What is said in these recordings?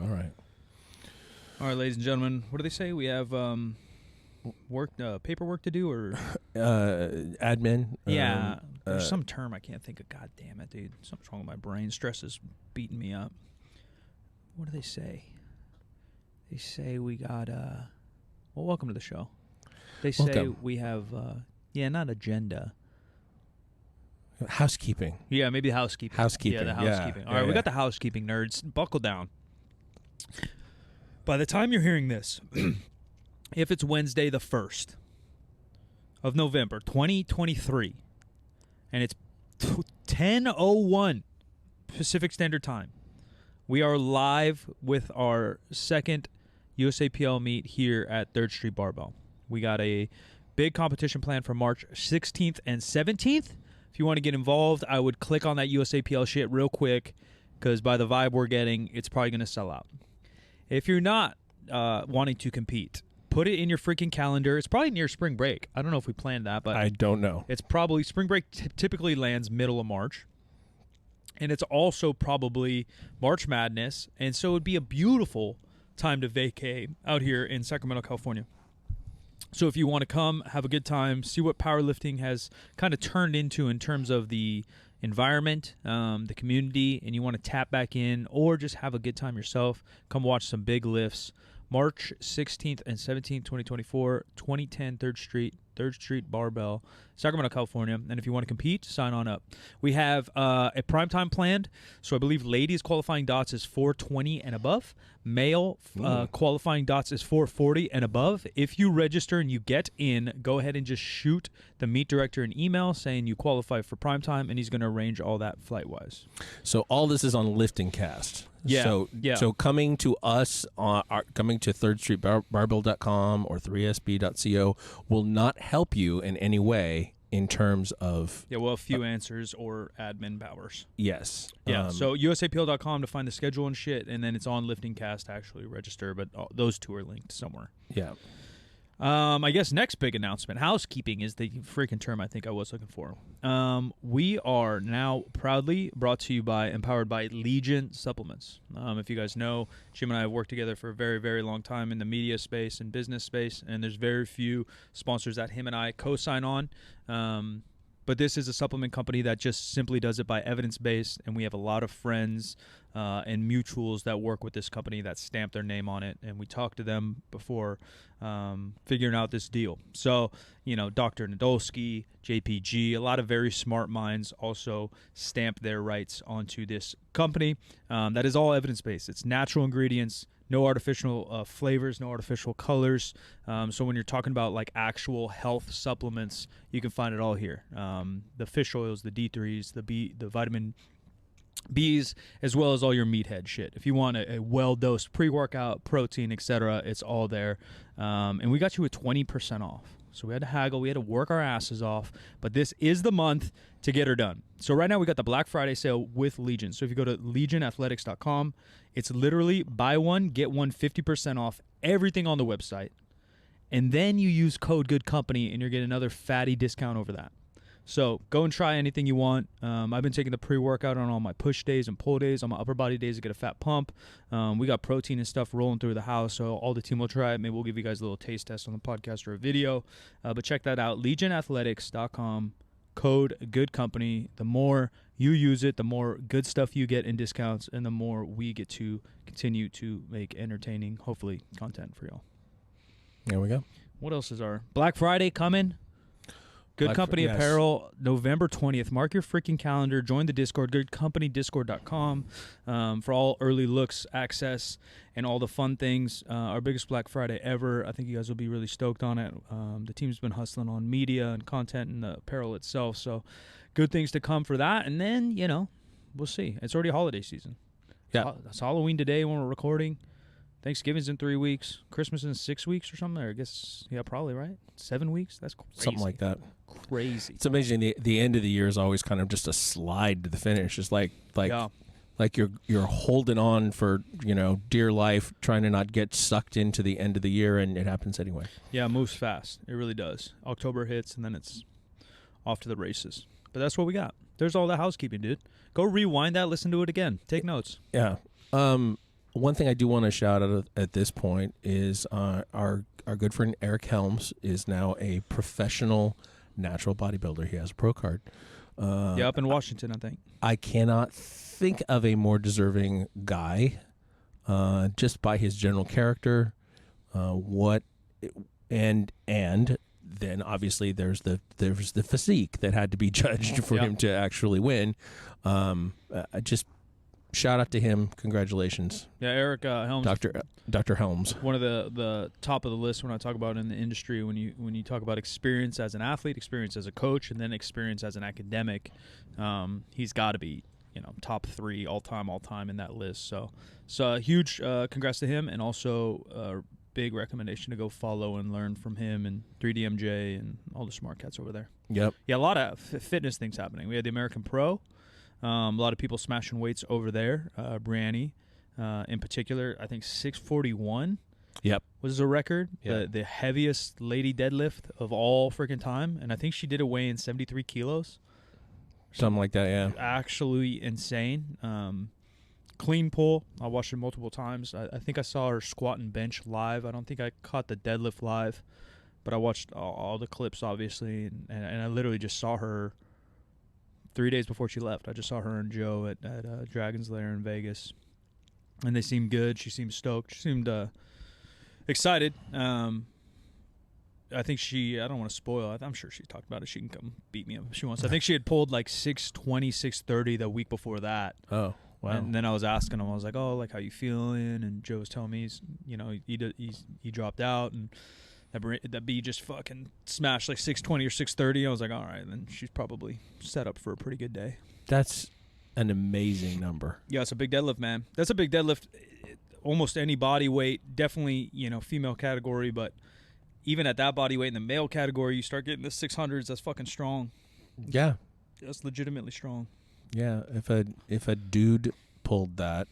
All right. All right, ladies and gentlemen. What do they say? We have paperwork to do, or admin. Yeah, there's some term I can't think of. God damn it, dude. Something's wrong with my brain. Stress is beating me up. What do they say? They say we got, well, welcome to the show. They say we have, not agenda. Housekeeping. Yeah, maybe housekeeping. Housekeeping. Yeah, the housekeeping. All right, we got the housekeeping, nerds. Buckle down. By the time you're hearing this, if it's Wednesday the 1st of November, 2023, and it's 10:01 Pacific Standard Time, we are live with our second USAPL meet here at 3rd Street Barbell. We got a big competition planned for March 16th and 17th. If you want to get involved, I would click on that USAPL shit real quick, because by the vibe we're getting, it's probably going to sell out. If you're not wanting to compete, put it in your freaking calendar. It's probably near spring break. I don't know if we planned that, but I don't know. It's probably spring break typically lands middle of March. And it's also probably March Madness. And so it would be a beautiful time to vacay out here in Sacramento, California. So if you want to come, have a good time, see what powerlifting has kind of turned into in terms of the environment, the community, and you want to tap back in or just have a good time yourself, come watch some big lifts. March 16th and 17th, 2024, 2010 3rd Street Barbell, Sacramento, California. And if you want to compete, sign on up. We have a prime time planned. So I believe ladies qualifying dots is 420 and above. Male qualifying dots is 440 and above. If you register and you get in, go ahead and just shoot the meet director an email saying you qualify for prime time, and he's going to arrange all that flight-wise. So all this is on Lifting Cast. Yeah. So coming to us, coming to 3rdstreetbarbell.com or 3sb.co will not help you in any way in terms of... Yeah, well, a few answers or admin powers. Yes. Yeah, so usapl.com to find the schedule and shit, and then it's on Lifting Cast to actually register, but those two are linked somewhere. Yeah. I guess next big announcement, housekeeping is the freaking term I think I was looking for. We are now proudly brought to you by, empowered by Legion Supplements. If you guys know, Jim and I have worked together for a very, very long time in the media space and business space, and there's very few sponsors that him and I co-sign on. But this is a supplement company that just simply does it by evidence-based, and we have a lot of friends and mutuals that work with this company that stamp their name on it, and we talked to them before figuring out this deal. So, Dr. Nadolski, JPG, a lot of very smart minds also stamp their rights onto this company. That is all evidence-based. It's natural ingredients, no artificial flavors, no artificial colors. So when you're talking about like actual health supplements, you can find it all here. The fish oils, the D3s, the vitamin Bs, as well as all your meathead shit. If you want a well-dosed pre-workout, protein, etc., it's all there. And we got you a 20% off. So we had to haggle, we had to work our asses off, but this is the month to get her done. So right now we got the Black Friday sale with Legion. So if you go to legionathletics.com, it's literally buy one, get one 50% off everything on the website. And then you use code Good Company and you're getting another fatty discount over that. So go and try anything you want. I've been taking the pre-workout on all my push days and pull days. On my upper body days to get a fat pump. We got protein and stuff rolling through the house, so all the team will try it. Maybe we'll give you guys a little taste test on the podcast or a video. But check that out, legionathletics.com, code Good Company. The more you use it, the more good stuff you get in discounts, and the more we get to continue to make entertaining, hopefully, content for y'all. There we go. What else is our Black Friday coming? Good Company Apparel, November 20th. Mark your freaking calendar. Join the Discord, goodcompany.discord.com for all early looks, access, and all the fun things. Our biggest Black Friday ever. I think you guys will be really stoked on it. The team's been hustling on media and content and the apparel itself, so good things to come for that. And then, we'll see. It's already holiday season. Yeah. It's Halloween today when we're recording. Thanksgiving's in 3 weeks. Christmas in 6 weeks or something. Or I guess, probably, right? 7 weeks? That's crazy. Something like that. Crazy. It's amazing. The end of the year is always kind of just a slide to the finish. It's like you're holding on for, dear life, trying to not get sucked into the end of the year, and it happens anyway. Yeah, it moves fast. It really does. October hits, and then it's off to the races. But that's what we got. There's all the housekeeping, dude. Go rewind that, listen to it again. Take notes. Yeah. one thing I do want to shout out at this point is our good friend Eric Helms is now a professional natural bodybuilder. He has a pro card. Up in Washington, I think. I cannot think of a more deserving guy, just by his general character. And then obviously there's the physique that had to be judged for him to actually win. Just shout out to him. Congratulations. Yeah, Eric Helms. Dr. Helms. One of the top of the list when I talk about in the industry, when you talk about experience as an athlete, experience as a coach, and then experience as an academic, he's got to be top 3 all time in that list. So huge congrats to him, and also big recommendation to go follow and learn from him and 3DMJ and all the smart cats over there. Yep. Yeah, a lot of fitness things happening. We had the American Pro. A lot of people smashing weights over there. Brianni, in particular, I think 641 was the record. Yep. The heaviest lady deadlift of all freaking time. And I think she did a weigh in 73 kilos. Something like that, yeah. Actually insane. Clean pull. I watched it multiple times. I think I saw her squat and bench live. I don't think I caught the deadlift live. But I watched all the clips, obviously. And I literally just saw her 3 days before she left. I just saw her and Joe at Dragon's Lair in Vegas, and they seemed good. She seemed stoked. She seemed excited. I think I don't want to spoil it. I'm sure she talked about it. She can come beat me up if she wants. I think she had pulled like 620, 630 the week before that. Oh, wow. And then I was asking him, I was like, oh, like, how you feeling? And Joe was telling me he dropped out, and that B just fucking smashed like 620 or 630. I was like, all right, then she's probably set up for a pretty good day. That's an amazing number. Yeah, it's a big deadlift, man. That's a big deadlift. Almost any body weight, definitely, female category, but even at that body weight in the male category, you start getting the 600s. That's fucking strong. Yeah. That's legitimately strong. Yeah, if a dude pulled that.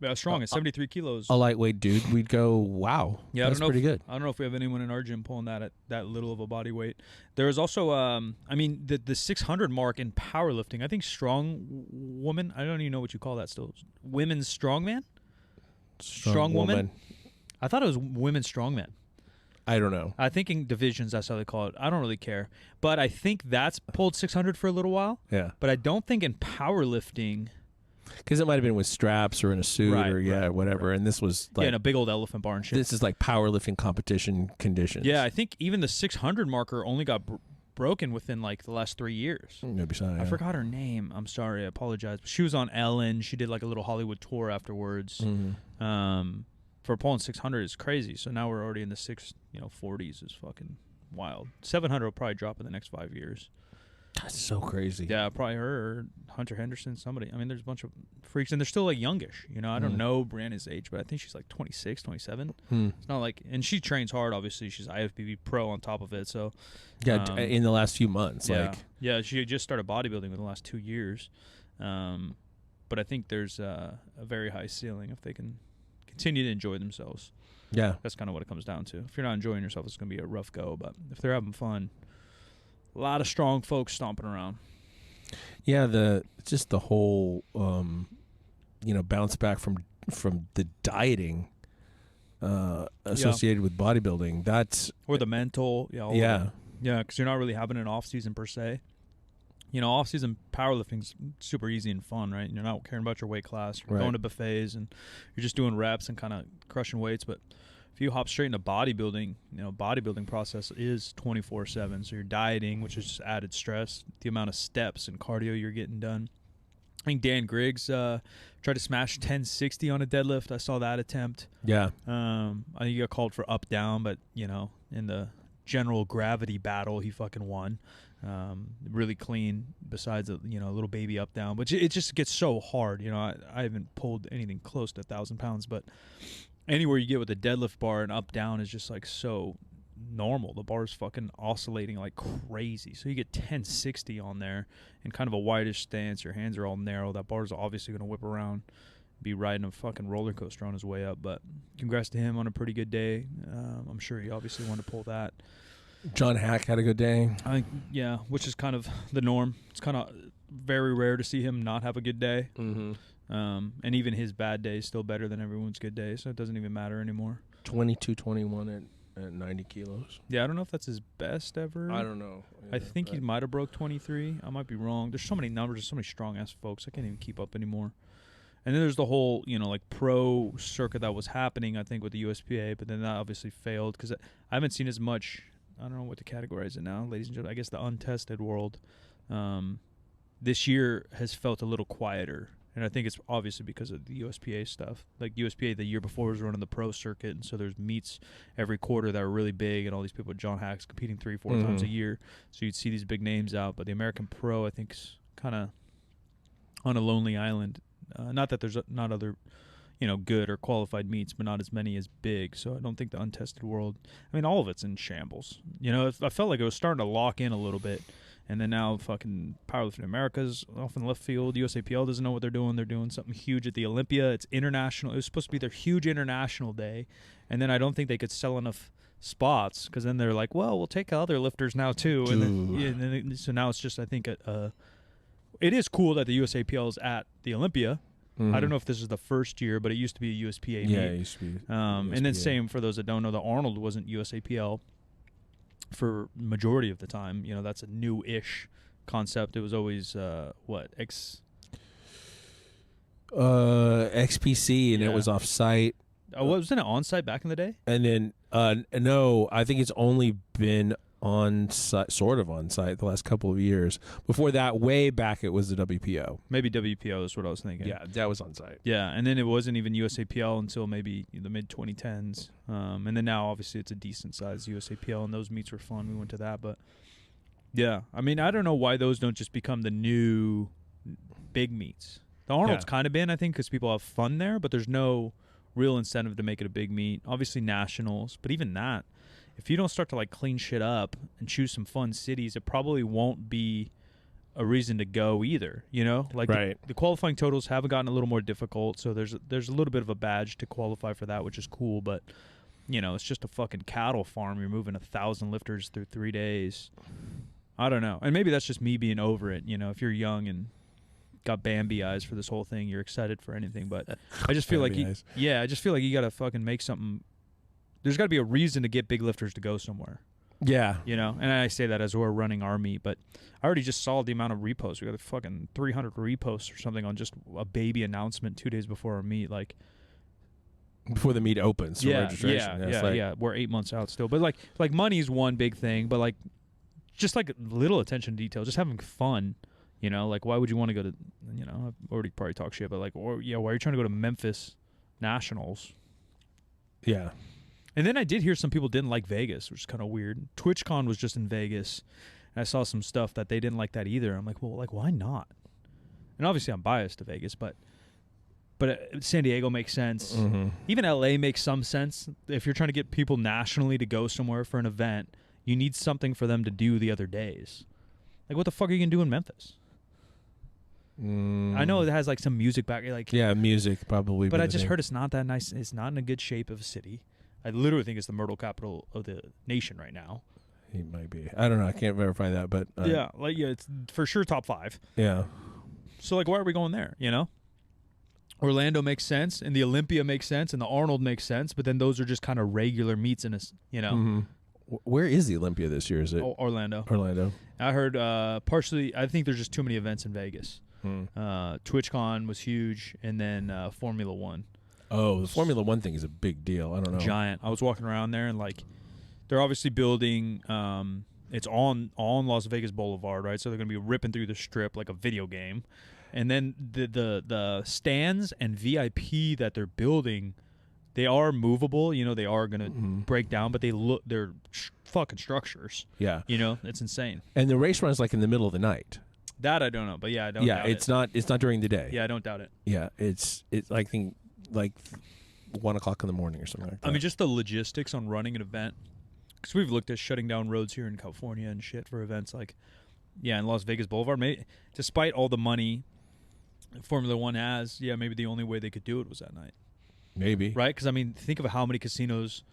Yeah, strong at 73 kilos. A lightweight dude, we'd go, wow. Yeah, that's pretty good. I don't know if we have anyone in our gym pulling that at that little of a body weight. There is also, the 600 mark in powerlifting. I think strong woman. I don't even know what you call that still. Women's strongman? Strong woman? I thought it was women's strongman. I don't know. I think in divisions, that's how they call it. I don't really care. But I think that's pulled 600 for a little while. Yeah. But I don't think in powerlifting. Because it might have been with straps or in a suit whatever. Right. And this was like. Yeah, in a big old elephant bar and shit. This is like powerlifting competition conditions. Yeah, I think even the 600 marker only got broken within like the last 3 years. Maybe so. Yeah. I forgot her name. I'm sorry. I apologize. But she was on Ellen. She did like a little Hollywood tour afterwards. Mm-hmm. For pulling 600 is crazy. So now we're already in the 40s is fucking wild. 700 will probably drop in the next 5 years. That's so crazy. Yeah, probably her or Hunter Henderson, somebody. I mean, there's a bunch of freaks, and they're still like youngish. I don't know Brianna's age, but I think she's like 26, 27. It's not like, and she trains hard. Obviously, she's IFBB pro on top of it. So, yeah, in the last few months, yeah, she just started bodybuilding within the last 2 years. But I think there's a very high ceiling if they can continue to enjoy themselves. Yeah, that's kind of what it comes down to. If you're not enjoying yourself, it's going to be a rough go. But if they're having fun. A lot of strong folks stomping around. Yeah, the whole, bounce back from the dieting associated with bodybuilding. That's or the mental, because you're not really having an off season per se. Off season powerlifting's super easy and fun, right? You're not caring about your weight class. You're going to buffets and you're just doing reps and kind of crushing weights, but. If you hop straight into bodybuilding, bodybuilding process is 24/7. So you're dieting, which is just added stress. The amount of steps and cardio you're getting done. I think Dan Griggs tried to smash 1060 on a deadlift. I saw that attempt. Yeah. I think he got called for up down, but in the general gravity battle, he fucking won. Really clean. Besides a little baby up down, but it just gets so hard. I haven't pulled anything close to 1,000 pounds, but. Anywhere you get with a deadlift bar and up down is just like so normal. The bar's fucking oscillating like crazy. So you get 1060 on there in kind of a wideish stance. Your hands are all narrow. That bar's obviously going to whip around, be riding a fucking roller coaster on his way up. But congrats to him on a pretty good day. I'm sure he obviously wanted to pull that. John Hack had a good day. I think, which is kind of the norm. It's kind of very rare to see him not have a good day. Mm-hmm. And even his bad day is still better than everyone's good day, so it doesn't even matter anymore. 22-21 at 90 kilos. Yeah, I don't know if that's his best ever. I don't know. I think he might have broke 23. I might be wrong. There's so many numbers. There's so many strong-ass folks. I can't even keep up anymore. And then there's the whole, like pro circuit that was happening, I think, with the USPA, but then that obviously failed because I haven't seen as much. I don't know what to categorize it now, ladies and gentlemen. I guess the untested world this year has felt a little quieter. And I think it's obviously because of the USPA stuff. Like USPA the year before was running the pro circuit, and so there's meets every quarter that were really big, and all these people with John Hacks competing 3-4 times a year. So you'd see these big names out. But the American Pro, I think, is kind of on a lonely island. Not that there's not other, good or qualified meets, but not as many as big. So I don't think the untested world. I mean, all of it's in shambles. I felt like it was starting to lock in a little bit. And then now fucking Powerlifting America's off in the left field. USAPL doesn't know what they're doing. They're doing something huge at the Olympia. It's international. It was supposed to be their huge international day. And then I don't think they could sell enough spots because then they're like, well, we'll take other lifters now too. And then so now it's just, I think, it is cool that the USAPL is at the Olympia. I don't know if this is the first year, but it used to be a USPA meet. Yeah, it used to be. And then same for those that don't know, the Arnold wasn't USAPL for majority of the time. That's a new-ish concept. It was always XPC, and it was off-site. Wasn't it on-site back in the day? And then no, I think it's only been on-site, sort of on-site, the last couple of years. Before that, way back, it was the WPO. Maybe WPO is what I was thinking. Yeah, that was on-site. Yeah, and then it wasn't even USAPL until maybe the mid-2010s. And then now, obviously, it's a decent-sized USAPL, and those meets were fun. We went to that, but yeah. I mean, I don't know why those don't just become the new big meets. The Arnold's kind of been, I think, because people have fun there, but there's no real incentive to make it a big meet. Obviously, nationals, but even that, if you don't start to clean shit up and choose some fun cities, it probably won't be a reason to go either. Right. The qualifying totals have gotten a little more difficult, so there's a little bit of a badge to qualify for that, which is cool. But it's just a fucking cattle farm. You're moving 1,000 lifters through 3 days. I don't know, and maybe that's just me being over it. If you're young and got Bambi eyes for this whole thing, you're excited for anything. But I just feel like I just feel like you got to fucking make something. There's got to be a reason to get big lifters to go somewhere. Yeah. And I say that as we're running our meet, but I already just saw the amount of reposts. We got fucking 300 reposts or something on just a baby announcement 2 days before our meet, before the meet opens for registration. Yeah. We're 8 months out still. But like money's one big thing, but just little attention to detail, just having fun. Why would you want to go to, I've already probably talked shit, but why are you trying to go to Memphis Nationals? Yeah. And then I did hear some people didn't like Vegas, which is kind of weird. TwitchCon was just in Vegas, and I saw some stuff that they didn't like that either. I'm like, well, why not? And obviously I'm biased to Vegas, but San Diego makes sense. Mm-hmm. Even LA makes some sense. If you're trying to get people nationally to go somewhere for an event, you need something for them to do the other days. What the fuck are you going to do in Memphis? I know it has some music back. Music probably. But I just heard it's not that nice. It's not in a good shape of a city. I literally think it's the myrtle capital of the nation right now. It might be. I don't know. I can't verify that, but it's for sure top 5. Yeah. So why are we going there? Orlando makes sense, and the Olympia makes sense, and the Arnold makes sense, but then those are just kind of regular meets in a. Mm-hmm. Where is the Olympia this year? Is it Orlando? Orlando. I heard partially. I think there's just too many events in Vegas. TwitchCon was huge, and then Formula One. Oh, the Formula One thing is a big deal. I don't know. Giant. I was walking around there, and they're obviously building. It's on Las Vegas Boulevard, right? So they're gonna be ripping through the strip like a video game, and then the stands and VIP that they're building, they are movable. They are gonna break down, but they're fucking structures. Yeah. It's insane. And the race run is in the middle of the night. That I don't know, but I don't. Yeah, it's not during the day. Yeah, I don't doubt it. Yeah, it's I think 1 o'clock in the morning or something like that. I mean, just the logistics on running an event, because we've looked at shutting down roads here in California and shit for events in Las Vegas Boulevard. Maybe, despite all the money Formula One has, maybe the only way they could do it was that night. Maybe. Right? Because, think of how many casinos,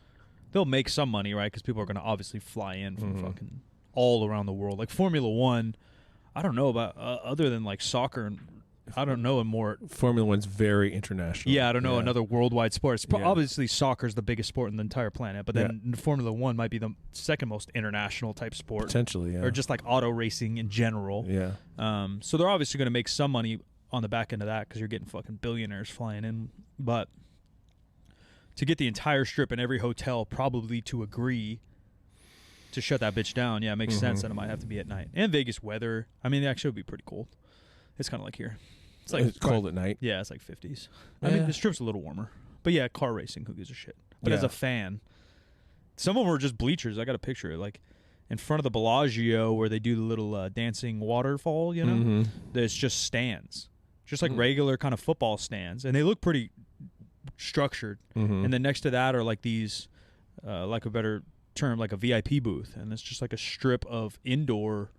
they'll make some money, right? Because people are going to obviously fly in from fucking all around the world. Formula One, I don't know about, other than soccer and I don't know a more Formula One's very international. Yeah, I don't know another worldwide sport. It's obviously soccer is the biggest sport in the entire planet, but then Formula One might be the second most international type sport. Potentially, yeah. Or just like auto racing in general. Yeah. So they're obviously going to make some money on the back end of that because you're getting fucking billionaires flying in. But to get the entire strip and every hotel probably to agree to shut that bitch down, it makes sense that it might have to be at night. And Vegas weather, I mean, actually it would be pretty cold. It's kind of like here. It's cold at night. Yeah, it's like 50s. I mean, the strip's a little warmer. But yeah, car racing, who gives a shit? But as a fan, some of them are just bleachers. I got a picture like in front of the Bellagio where they do the little dancing waterfall, you know? There's just stands. Just like regular kind of football stands. And they look pretty structured. And then next to that are like these, like a better term, like a VIP booth. And it's just like a strip of indoor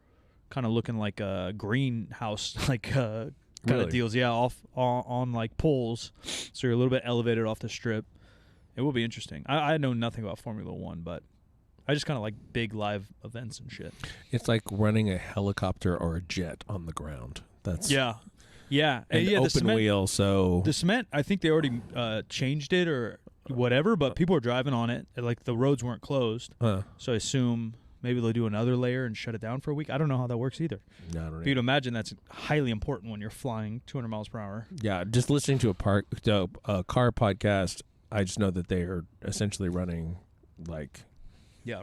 kind of looking like a greenhouse, like kind of deals. Yeah, off on like poles. So you're a little bit elevated off the strip. It will be interesting. I know nothing about Formula One, but I just kind of like big live events and shit. It's like running a helicopter or a jet on the ground. That's yeah. And open cement, wheel. So the cement, I think they already changed it or whatever, but people were driving on it. Like the roads weren't closed, so I assume maybe they'll do another layer and shut it down for a week. I don't know how that works either. No, I don't know. But you'd imagine that's highly important when you're flying 200 miles per hour. Yeah, just listening to a car podcast, I just know that they are essentially running like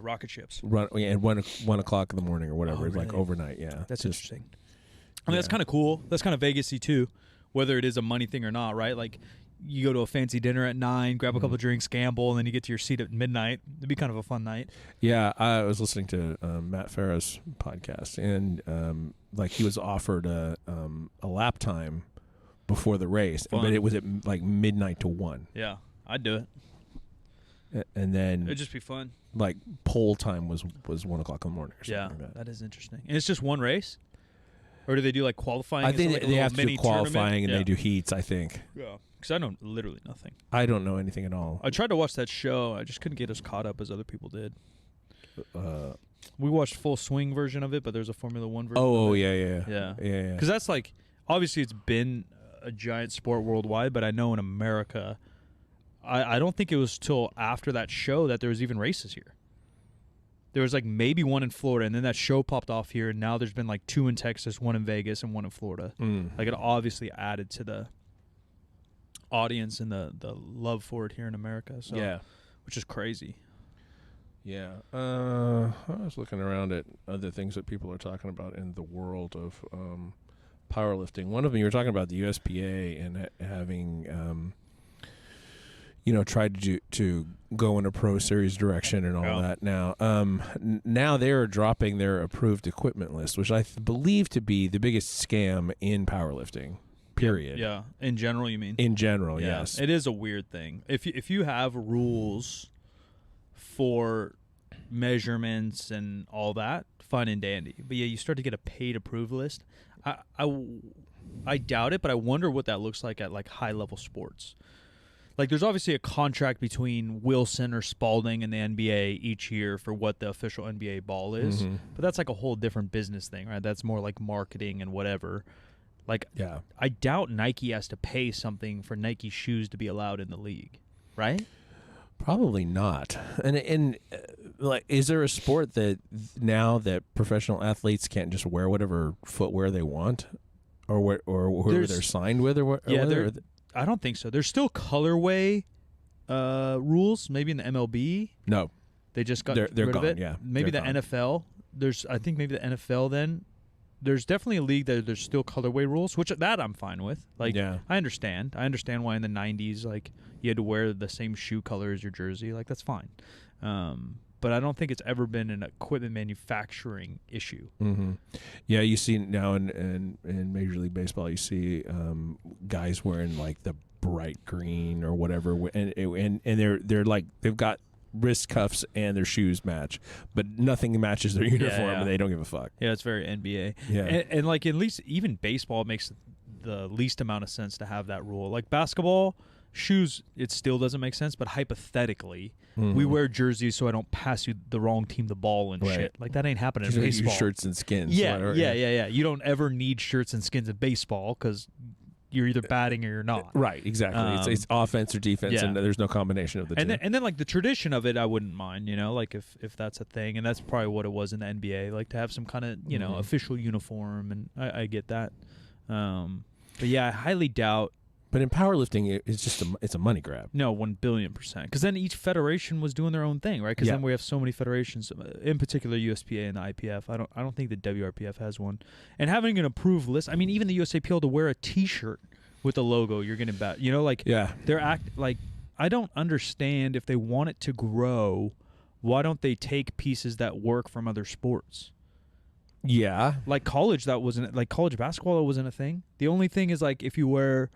rocket ships. At 1 o'clock in the morning or whatever. It's really? like overnight. Yeah, that's interesting. I mean, that's kind of cool. That's kind of Vegas-y too, whether it is a money thing or not, right? Like you go to a fancy dinner at 9, grab a couple of drinks, gamble, and then you get to your seat at midnight. It'd be kind of a fun night. Yeah, I was listening to Matt Farah's podcast, and like he was offered a lap time before the race, but it was at like midnight to 1. Yeah, I'd do it. And then it'd just be fun. Like pole time was 1 o'clock in the morning. Or something like that is interesting. And it's just one race. Or do they do like qualifying? I think like they have to do qualifying and they do heats, I think. Yeah. Because I know literally nothing. I don't know anything at all. I tried to watch that show. I just couldn't get as caught up as other people did. We watched full swing version of it, but there's a Formula One version. Oh, of it. Yeah. Because that's like, obviously it's been a giant sport worldwide, but I know in America, I don't think it was till after that show that there was even races here. There was like maybe one in Florida, and then that show popped off here, and now there's been like 2 in Texas, 1 in Vegas, and 1 in Florida. Like it obviously added to the audience and the love for it here in America. So, which is crazy. Yeah. I was looking around at other things that people are talking about in the world of powerlifting. One of them, you were talking about the USPA and having tried to go in a pro series direction and all that. Now, now they are dropping their approved equipment list, which I believe to be the biggest scam in powerlifting. Period. Yeah. In general, you mean? In general, yes. It is a weird thing. If you have rules for measurements and all that, fine and dandy. But yeah, you start to get a paid approved list. I doubt it, but I wonder what that looks like at like high level sports. Like, there's obviously a contract between Wilson or Spalding and the NBA each year for what the official NBA ball is. But that's like a whole different business thing, right? That's more like marketing and whatever. Like, I doubt Nike has to pay something for Nike shoes to be allowed in the league, right? Probably not. And like, is there a sport that now that professional athletes can't just wear whatever footwear they want, or whoever they're signed with, or what? Yeah, I don't think so. There's still colorway rules, maybe in the MLB. No. They just got they're rid gone, of it. Yeah. Maybe the NFL. I think maybe the NFL then. There's definitely a league that there's still colorway rules, which that I'm fine with. Like, I understand. I understand why in the 90s, like, you had to wear the same shoe color as your jersey. Like, that's fine. But I don't think it's ever been an equipment manufacturing issue. Yeah, you see now in Major League Baseball, you see guys wearing like the bright green or whatever, and they're like they've got wrist cuffs and their shoes match, but nothing matches their uniform, and they don't give a fuck. Yeah, it's very NBA. Yeah, and like at least even baseball makes the least amount of sense to have that rule. Like basketball. Shoes, it still doesn't make sense, but hypothetically, we wear jerseys so I don't pass you the wrong team the ball and shit. Like, that ain't happening in baseball. Shirts and skins. Yeah. You don't ever need shirts and skins in baseball because you're either batting or you're not. Right, exactly. It's offense or defense, and there's no combination of the two. And then like the tradition of it, I wouldn't mind, like if that's a thing, and that's probably what it was in the NBA, like to have some kind of official uniform, and I get that. But yeah, I highly doubt. But in powerlifting, it's just it's a money grab. No, 1,000,000,000%. Because then each federation was doing their own thing, right? Because then we have so many federations, in particular USPA and the IPF. I don't think the WRPF has one. And having an approved list, I mean, even the USAPL to wear a T-shirt with the logo, you're getting back. I don't understand if they want it to grow, why don't they take pieces that work from other sports? Yeah, like college college basketball that wasn't a thing. The only thing is like if you wear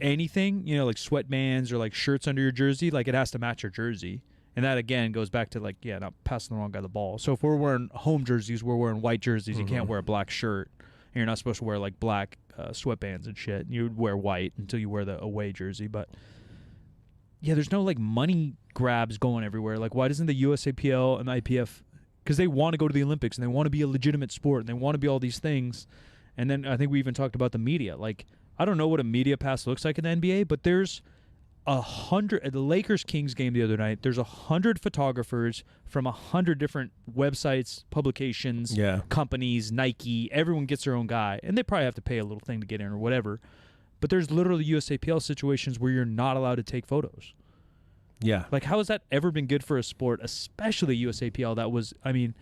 anything, like sweatbands or like shirts under your jersey, like it has to match your jersey. And that again goes back to like, not passing the wrong guy the ball. So if we're wearing home jerseys, we're wearing white jerseys. You can't wear a black shirt. And you're not supposed to wear like black sweatbands and shit. You would wear white until you wear the away jersey. But yeah, there's no like money grabs going everywhere. Like why doesn't the USAPL and the IPF, because they want to go to the Olympics and they want to be a legitimate sport and they want to be all these things. And then I think we even talked about the media. Like, I don't know what a media pass looks like in the NBA, but there's 100 at the Lakers-Kings game the other night. There's 100 photographers from 100 different websites, publications, companies, Nike. Everyone gets their own guy, and they probably have to pay a little thing to get in or whatever. But there's literally USAPL situations where you're not allowed to take photos. Yeah. Like, how has that ever been good for a sport, especially USAPL? That was, I mean,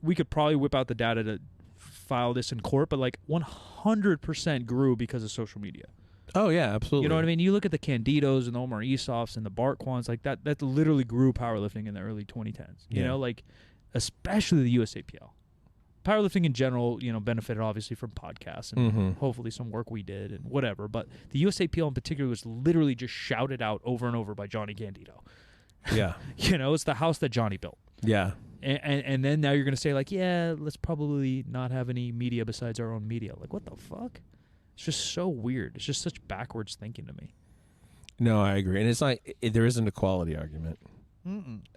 we could probably whip out the data to file this in court, but like 100% grew because of social media. Oh yeah, absolutely. You know what I mean? You look at the Candidos and the Omar Isofs and the Barquans, like that literally grew powerlifting in the early 2010s. You know, like especially the USAPL. Powerlifting in general, benefited obviously from podcasts and hopefully some work we did and whatever. But the USAPL in particular was literally just shouted out over and over by Johnny Candido. Yeah. It's the house that Johnny built. Yeah. And then now you're going to say, like, yeah, let's probably not have any media besides our own media. Like, what the fuck? It's just so weird. It's just such backwards thinking to me. No, I agree. And it's like there isn't a quality argument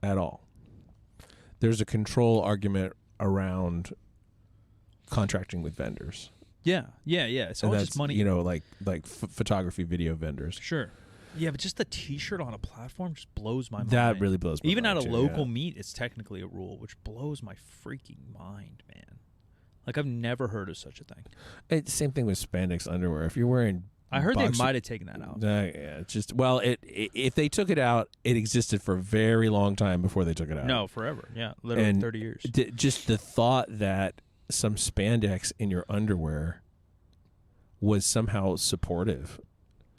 at all. There's a control argument around contracting with vendors. Yeah. It's all just money. Like photography, video vendors. Sure. Yeah, but just the T-shirt on a platform just blows my mind. That really blows my mind. Even at a local meet, it's technically a rule, which blows my freaking mind, man. Like, I've never heard of such a thing. It's the same thing with spandex underwear. If you're wearing I heard they might have taken that out. Yeah, if they took it out, it existed for a very long time before they took it out. No, forever. Yeah, literally 30 years. Just the thought that some spandex in your underwear was somehow supportive.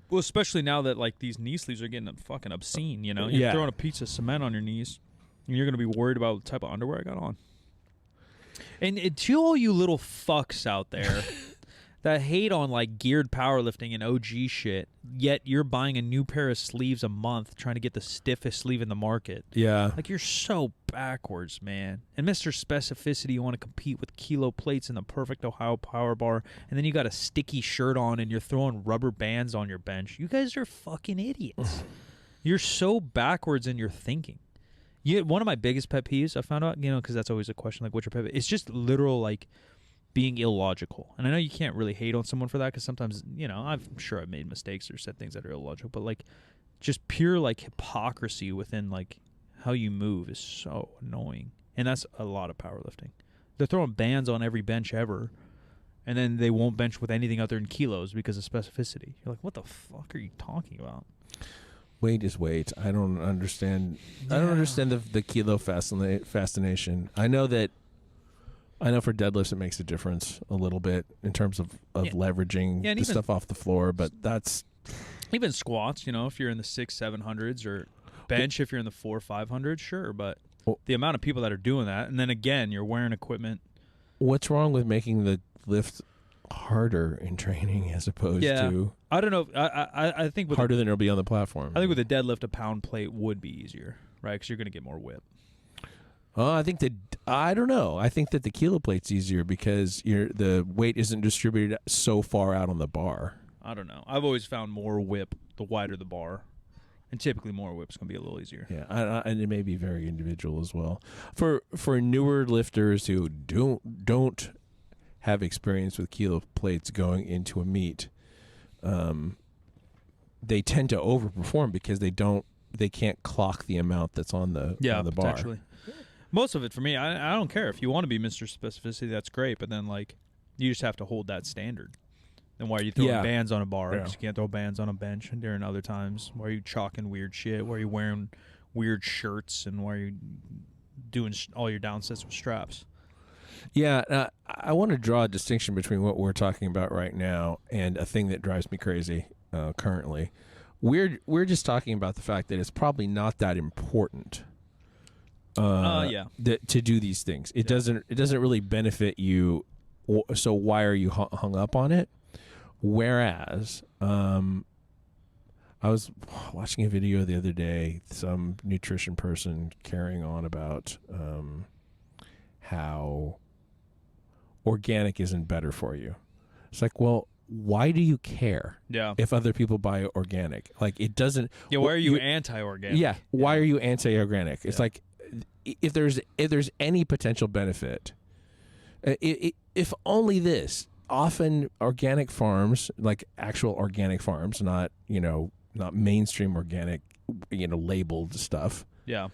Well, especially now that like these knee sleeves are getting fucking obscene, You're throwing a piece of cement on your knees, and you're going to be worried about what type of underwear I got on. And to all you little fucks out there that hate on like geared powerlifting and OG shit, yet you're buying a new pair of sleeves a month trying to get the stiffest sleeve in the market. Yeah. Like, you're so backwards, man. And Mr. Specificity, you want to compete with kilo plates and the perfect Ohio power bar, and then you got a sticky shirt on and you're throwing rubber bands on your bench. You guys are fucking idiots. You're so backwards in your thinking. One of my biggest pet peeves I found out, because that's always a question, like, what's your pet peeve? It's just literal, like, being illogical. And I know you can't really hate on someone for that because sometimes, I'm sure I've made mistakes or said things that are illogical, but, like, just pure, like, hypocrisy within, like, how you move is so annoying. And that's a lot of powerlifting. They're throwing bands on every bench ever, and then they won't bench with anything other than kilos because of specificity. You're like, what the fuck are you talking about? Weight is weight. I don't understand. Yeah. I don't understand the kilo fascination. I know for deadlifts it makes a difference a little bit in terms of leveraging the stuff off the floor, but that's even squats. If you're in the 600-700s or bench, if you're in the 400-500s, sure. But the amount of people that are doing that, and then again, you're wearing equipment. What's wrong with making the lift harder in training as opposed to I don't know. I think harder than it'll be on the platform. I think with a deadlift, a pound plate would be easier, right? Because you're going to get more whip. I don't know. I think that the kilo plate's easier because the weight isn't distributed so far out on the bar. I don't know. I've always found more whip the wider the bar, and typically more whip's going to be a little easier. Yeah, and it may be very individual as well. For newer lifters who don't have experience with kilo plates going into a meet, they tend to overperform because they can't clock the amount that's on the bar. Potentially. Most of it for me, I don't care. If you want to be Mr. Specificity, that's great. But then, like, you just have to hold that standard. Then why are you throwing bands on a bar? Because you can't throw bands on a bench during other times. Why are you chalking weird shit? Why are you wearing weird shirts? And why are you doing all your downsets with straps? Yeah, I want to draw a distinction between what we're talking about right now and a thing that drives me crazy currently. We're just talking about the fact that it's probably not that important. To do these things, it doesn't really benefit you. So why are you hung up on it? Whereas, I was watching a video the other day, some nutrition person carrying on about how organic isn't better for you. It's like, well, why do you care? If other people buy organic, like it doesn't. Yeah, why are you anti-organic? Yeah, why are you anti-organic? It's like if there's any potential benefit, if only this. Often organic farms, like actual organic farms, not mainstream organic, labeled stuff. Yeah.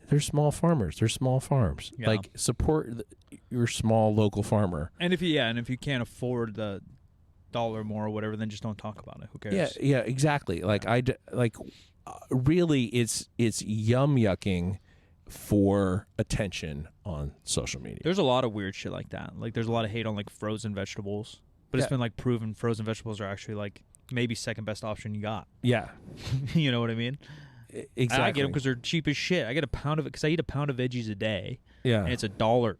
They're small farmers. They're small farms. Yeah. Like support your small local farmer. And if you can't afford the $1 more or whatever, then just don't talk about it. Who cares? Yeah, exactly. Like really, it's yum yucking for attention on social media. There's a lot of weird shit like that. Like there's a lot of hate on like frozen vegetables, but it's been like proven frozen vegetables are actually like maybe second best option you got. Yeah. You know what I mean? Exactly. I get them because they're cheap as shit. I get a pound of it because I eat a pound of veggies a day. Yeah. And it's $1.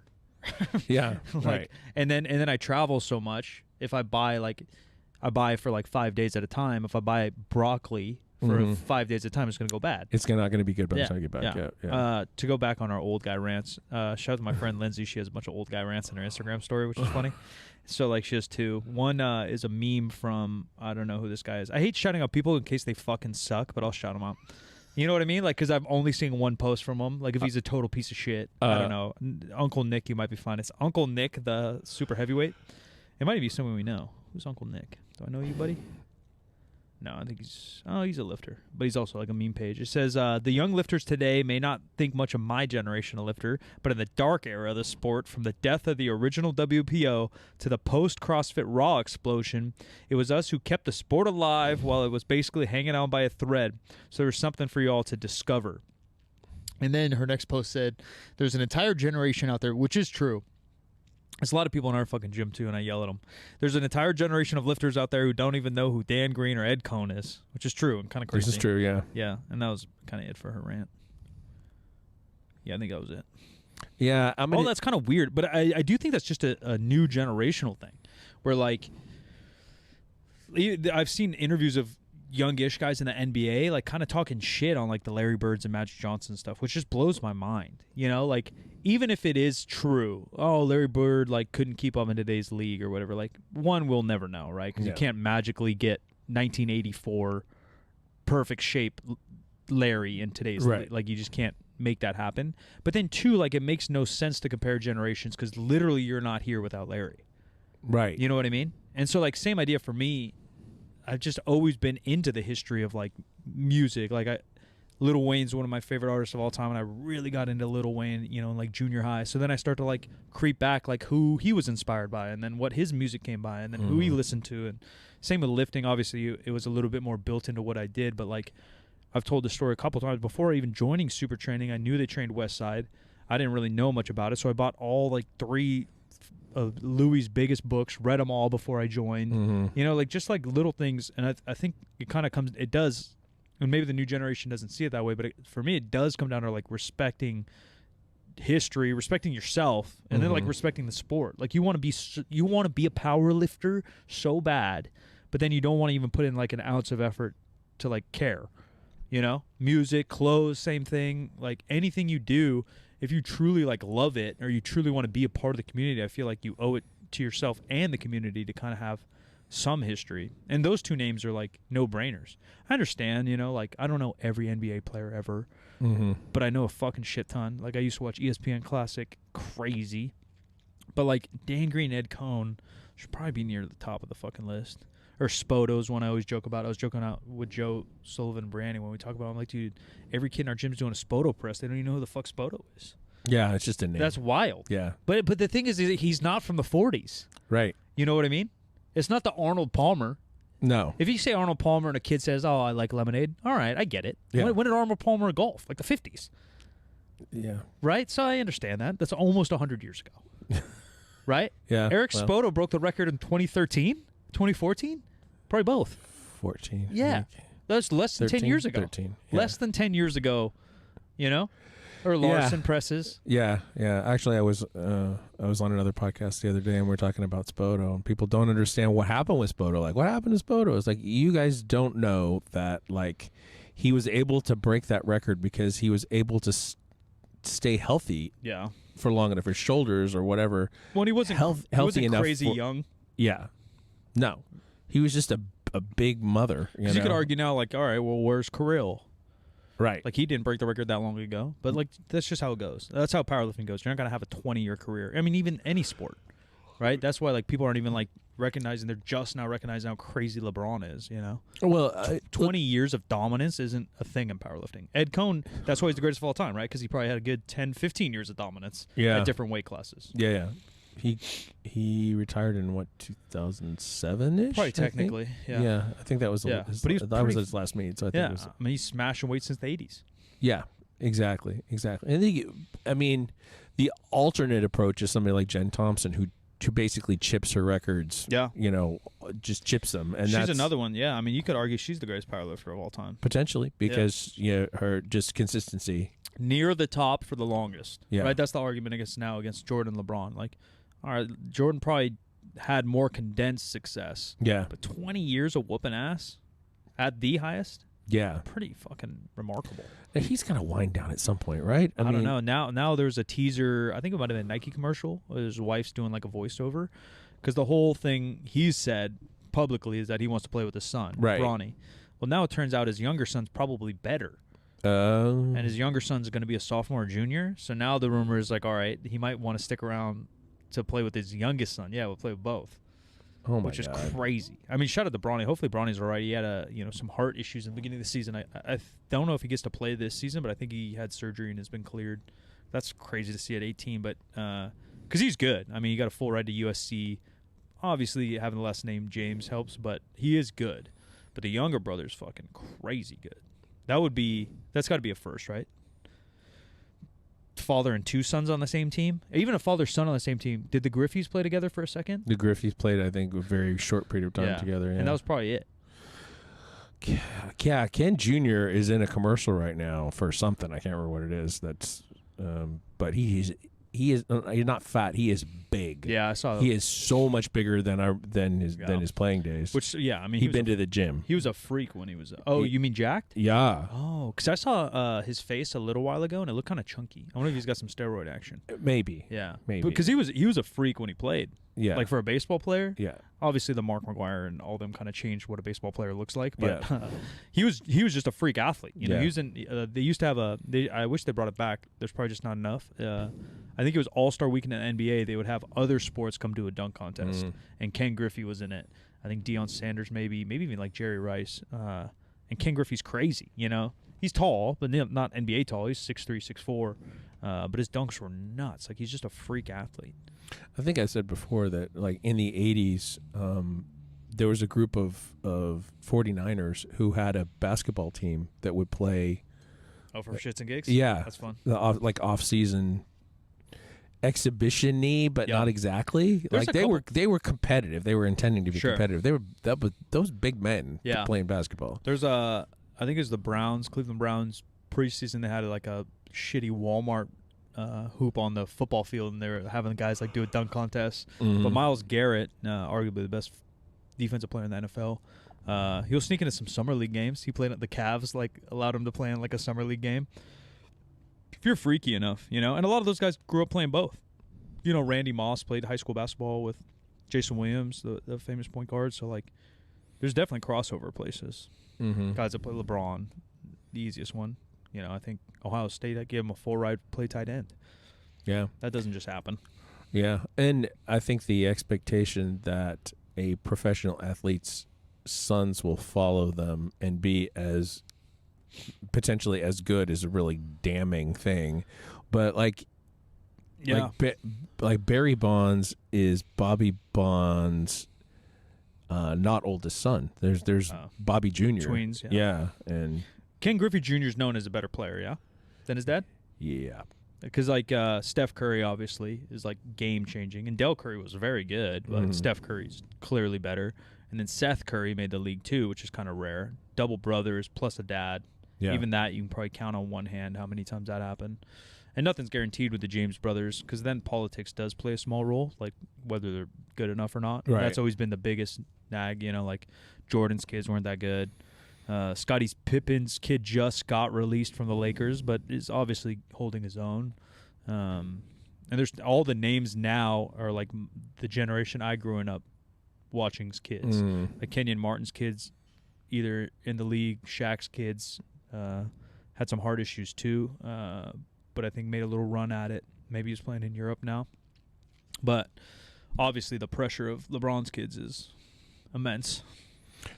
Yeah. Like, right. And then I travel so much. If I buy for like 5 days at a time. If I buy broccoli for 5 days at a time, it's going to go bad. It's not going to be good by the time you get back. Yeah. To go back on our old guy rants, shout out to my friend Lindsay. She has a bunch of old guy rants in her Instagram story, which is funny. So, like, she has two. One is a meme from, I don't know who this guy is. I hate shouting out people in case they fucking suck, but I'll shout them out. You know what I mean? Like, because I've only seen one post from him. Like, if he's a total piece of shit, I don't know. Uncle Nick, you might be fine. It's Uncle Nick, the super heavyweight. It might be someone we know. Who's Uncle Nick? Do I know you, buddy? No, I think he's a lifter, but he's also like a meme page. It says, the young lifters today may not think much of my generation of lifter, but in the dark era of the sport, from the death of the original WPO to the post-CrossFit Raw explosion, it was us who kept the sport alive while it was basically hanging on by a thread. So there's something for you all to discover. And then her next post said, there's an entire generation out there, which is true. There's a lot of people in our fucking gym, too, and I yell at them. There's an entire generation of lifters out there who don't even know who Dan Green or Ed Cohn is, which is true and kind of crazy. This is true, yeah. Yeah, and that was kind of it for her rant. Yeah, I think that was it. Yeah. That's kind of weird, but I do think that's just a new generational thing where, like, I've seen interviews of youngish guys in the NBA, like, kind of talking shit on, like, the Larry Birds and Magic Johnson stuff, which just blows my mind. You know, like, even if it is true, Larry Bird, like, couldn't keep up in today's league or whatever, like, one, we'll never know, right? Because you can't magically get 1984 perfect shape Larry in today's league. Like, you just can't make that happen. But then, two, like, it makes no sense to compare generations because literally you're not here without Larry. Right. You know what I mean? And so, like, same idea for me. I've just always been into the history of, like, music. Like, Lil Wayne's one of my favorite artists of all time, and I really got into Lil Wayne, you know, in, like, junior high. So then I start to, like, creep back, like, who he was inspired by, and then what his music came by, and then who he listened to. And same with lifting. Obviously, it was a little bit more built into what I did, but, like, I've told the story a couple times. Before even joining Super Training, I knew they trained West Side. I didn't really know much about it, so I bought all, like, 3 of Louis' biggest books, read them all before I joined. You know, like, just like little things. And I think it kind of it does, and maybe the new generation doesn't see it that way, but for me, it does come down to, like, respecting history, respecting yourself, and then, like, respecting the sport. Like, you want to be a power lifter so bad, but then you don't want to even put in, like, an ounce of effort to, like, care. You know, music, clothes, same thing. Like, anything you do, if you truly, like, love it or you truly want to be a part of the community, I feel like you owe it to yourself and the community to kind of have some history. And those two names are, like, no-brainers. I understand, you know, like, I don't know every NBA player ever, but I know a fucking shit ton. Like, I used to watch ESPN Classic crazy. But like Dan Green, Ed Cohn should probably be near the top of the fucking list. Or Spoto's one I always joke about. I was joking out with Joe Sullivan and Brandy when we talk about it. I'm like, dude, every kid in our gym is doing a Spoto press. They don't even know who the fuck Spoto is. Yeah, it's just a name. That's wild. Yeah. But the thing is he's not from the 40s. Right. You know what I mean? It's not the Arnold Palmer. No. If you say Arnold Palmer and a kid says, "Oh, I like lemonade," all right, I get it. Yeah. When did Arnold Palmer golf? Like the 50s. Yeah. Right? So I understand that. That's almost 100 years ago. Right? Yeah. Eric Spoto broke the record in 2013, 2014? Probably both. 14. Yeah. That's less than 10 years ago. 13. Yeah. Less than 10 years ago, you know? Or Larson presses. Yeah, yeah. Actually, I was on another podcast the other day, and we were talking about Spoto, and people don't understand what happened with Spoto. Like, what happened to Spoto? It's like, you guys don't know that, like, he was able to break that record because he was able to stay healthy for long enough, his shoulders or whatever. Well, he wasn't healthy enough. Crazy young. Yeah. No. He was just a big mother. Because you could argue now, like, all right, well, where's Kirill? Right. Like, he didn't break the record that long ago. But, like, that's just how it goes. That's how powerlifting goes. You're not going to have a 20-year career. I mean, even any sport, right? That's why, like, people aren't even, like, recognizing. They're just now recognizing how crazy LeBron is, you know? Well, 20 years of dominance isn't a thing in powerlifting. Ed Cohn, that's why he's the greatest of all time, right? Because he probably had a good 10, 15 years of dominance at different weight classes. Yeah, yeah. He retired in, what, 2007-ish? Probably technically, yeah. Yeah, I think that was but that was his last meet. So I think it was, I mean, he's smashing weight since the 80s. Yeah, exactly. And I mean, the alternate approach is somebody like Jen Thompson, who basically chips her records. Yeah, you know, just chips them. And she's another one. Yeah, I mean, you could argue she's the greatest powerlifter of all time, potentially, because her just consistency near the top for the longest. Yeah, right. That's the argument against Jordan, LeBron. Like, all right, Jordan probably had more condensed success. Yeah, but 20 years of whooping ass at the highest. Yeah, pretty fucking remarkable. He's gonna wind down at some point, right? I don't know. Now there's a teaser. I think it might have been a Nike commercial. His wife's doing like a voiceover, because the whole thing he's said publicly is that he wants to play with his son, right? Bronny. Well, now it turns out his younger son's probably better. And his younger son's going to be a sophomore or junior. So now the rumor is like, all right, he might want to stick around to play with his youngest son. Yeah, we'll play with both. Oh my God. Which is crazy. I mean, shout out to Bronny. Hopefully Bronny's all right. He had some heart issues in the beginning of the season. I don't know if he gets to play this season, but I think he had surgery and has been cleared. That's crazy to see at 18, but because he's good. I mean, he got a full ride to USC. Obviously, having the last name James helps, but he is good. But the younger brother's fucking crazy good. That's got to be a first, right? Father and two sons on the same team, even a father-son on the same team. Did the Griffeys play together for a second? The Griffeys played, I think, a very short period of time together. Yeah. And that was probably it. Yeah, Ken Jr. is in a commercial right now for something. I can't remember what it is. That's, but he is he's not fat. He is big. Yeah, I saw that. He is so much bigger than his playing days. Which, yeah, I mean, he'd been to the gym. He was a freak when he was. You mean jacked? Yeah. Oh, because I saw his face a little while ago and it looked kind of chunky. I wonder if he's got some steroid action. Maybe. Yeah, maybe. Because he was a freak when he played. Yeah. Like for a baseball player. Yeah. Obviously, the Mark McGwire and all them kind of changed what a baseball player looks like. But he was just a freak athlete. You know, he was in. They used to have I wish they brought it back. There's probably just not enough. I think it was All-Star Weekend in the NBA. They would have other sports come to a dunk contest, and Ken Griffey was in it. I think Deion Sanders, maybe even like Jerry Rice. And Ken Griffey's crazy. You know, he's tall, but not NBA tall. He's 6'3", 6'4". But his dunks were nuts. Like, he's just a freak athlete. I think I said before that, like, in the 80s, there was a group of 49ers who had a basketball team that would play. Oh, for shits and gigs? Yeah. That's fun. Off-season exhibition-y, but not exactly. There's they were competitive. They were intending to be competitive. They were those big men playing basketball. There's I think it was the Browns, Cleveland Browns preseason. They had like a shitty Walmart hoop on the football field, and they were having guys like do a dunk contest. But Myles Garrett, arguably the best defensive player in the NFL, he'll sneak into some summer league games. He played at the Cavs, like allowed him to play in like a summer league game. If you're freaky enough, you know, and a lot of those guys grew up playing both. You know, Randy Moss played high school basketball with Jason Williams, the famous point guard. So like, there's definitely crossover places. Guys that play LeBron, the easiest one. You know, I think Ohio State, I gave him a full ride play tight end. Yeah. That doesn't just happen. Yeah, and I think the expectation that a professional athlete's sons will follow them and be as potentially as good is a really damning thing. But like Barry Bonds is Bobby Bonds' not oldest son. There's Bobby Jr. Twins. Yeah, and Ken Griffey Jr. is known as a better player, yeah, than his dad. Yeah, because like Steph Curry obviously is like game changing, and Del Curry was very good, but Steph Curry's clearly better. And then Seth Curry made the league too, which is kind of rare. Double brothers plus a dad. Yeah. Even that you can probably count on one hand how many times that happened. And nothing's guaranteed with the James brothers because then politics does play a small role, like whether they're good enough or not. Right. That's always been the biggest nag, like Jordan's kids weren't that good. Scottie Pippen's kid just got released from the Lakers, but is obviously holding his own. And there's all the names now are like the generation I grew up watching's kids. Like Kenyon Martin's kids, either in the league. Shaq's kids had some heart issues too, but I think made a little run at it. Maybe he's playing in Europe now. But obviously the pressure of LeBron's kids is immense.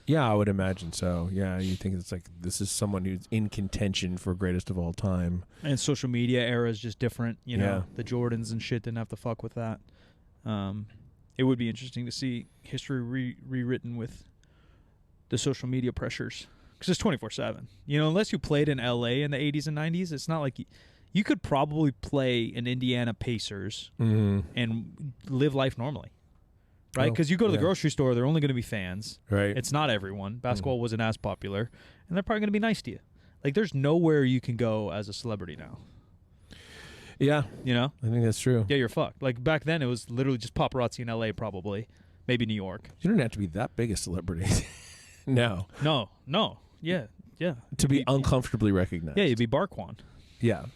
Yeah, I would imagine so. Yeah, you think it's like this is someone who's in contention for greatest of all time. And social media era is just different. The Jordans and shit didn't have to fuck with that. It would be interesting to see history rewritten with the social media pressures because it's 24/7. Unless you played in LA in the 80s and 90s, it's not like you could probably play in Indiana Pacers and live life normally. Right, because you go to the grocery store, they're only going to be fans. Right, it's not everyone. Basketball wasn't as popular, and they're probably going to be nice to you. Like, there's nowhere you can go as a celebrity now. Yeah, I think that's true. Yeah, you're fucked. Like back then, it was literally just paparazzi in LA, probably, maybe New York. You don't have to be that big a celebrity. No, yeah. To be uncomfortably recognized. Yeah, you'd be Barquan. Yeah.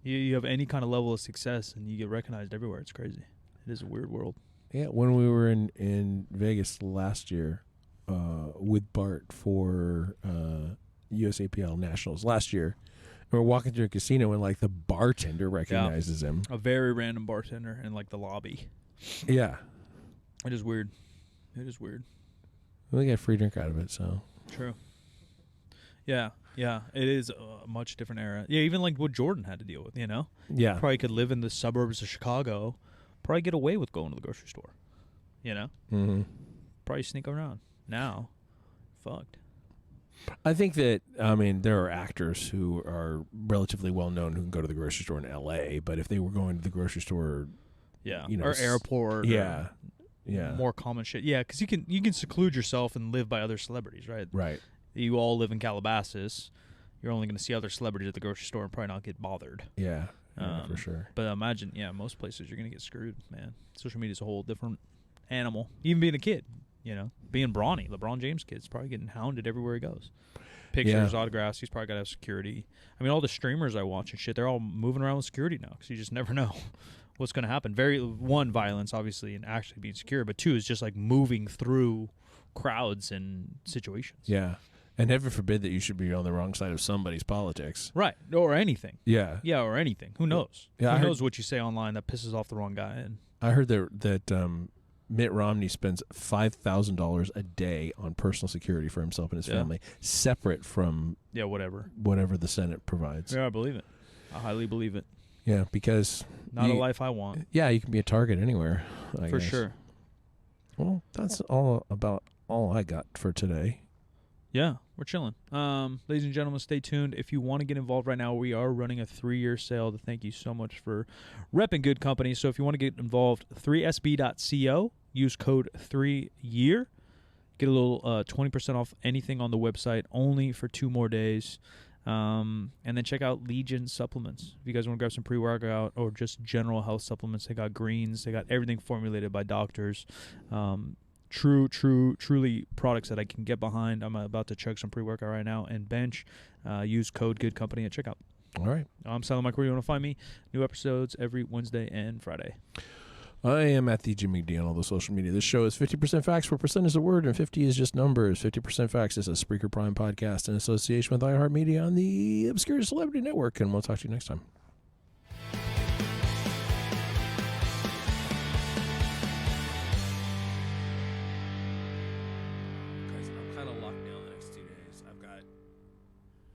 You have any kind of level of success, and you get recognized everywhere. It's crazy. It is a weird world. Yeah, when we were in Vegas last year with Bart for USAPL Nationals last year, and we're walking through a casino and like the bartender recognizes him. A very random bartender in like the lobby. Yeah. It is weird. We got a free drink out of it, so. True. Yeah. It is a much different era. Yeah, even like what Jordan had to deal with, Yeah. Probably could live in the suburbs of Chicago. Probably get away with going to the grocery store, Probably sneak around. Now, fucked. I think that, there are actors who are relatively well-known who can go to the grocery store in L.A., but if they were going to the grocery store... Yeah, or airport. Yeah. More common shit. Yeah, because you can seclude yourself and live by other celebrities, right? Right. You all live in Calabasas. You're only going to see other celebrities at the grocery store and probably not get bothered. Yeah. For sure. But imagine, most places you're going to get screwed, man. Social media is a whole different animal. Even being a kid, being brawny. LeBron James' kid's probably getting hounded everywhere he goes. Pictures, autographs, he's probably got to have security. All the streamers I watch and shit, they're all moving around with security now because you just never know what's going to happen. One, violence, obviously, and actually being secure, but two is just like moving through crowds and situations. Yeah. And heaven forbid that you should be on the wrong side of somebody's politics. Right. Or anything. Yeah. Yeah, or anything. Who knows? Yeah, Who knows what you say online that pisses off the wrong guy? And I heard that Mitt Romney spends $5,000 a day on personal security for himself and his family, separate from whatever the Senate provides. Yeah, I believe it. I highly believe it. Yeah, because... Not a life I want. Yeah, you can be a target anywhere, I guess. For sure. Well, that's all I got for today. Yeah, we're chilling. Ladies and gentlemen, stay tuned. If you want to get involved right now, we are running a 3-year sale to thank you so much for repping good company. So if you want to get involved, 3sb.co, use code 3year. Get a little 20% off anything on the website only for 2 more days. And then check out Legion supplements. If you guys want to grab some pre-workout or just general health supplements, they got greens. They got everything formulated by doctors. Truly products that I can get behind. I'm about to chug some pre-workout right now and bench. Use code Good Company at checkout. All right. I'm Silent Mike. Where you want to find me? New episodes every Wednesday and Friday. I am at the Jim McDonald, the social media. This show is 50% facts, where percent is a word, and 50 is just numbers. 50% facts is a Spreaker Prime podcast in association with iHeartMedia on the Obscure Celebrity Network, and we'll talk to you next time.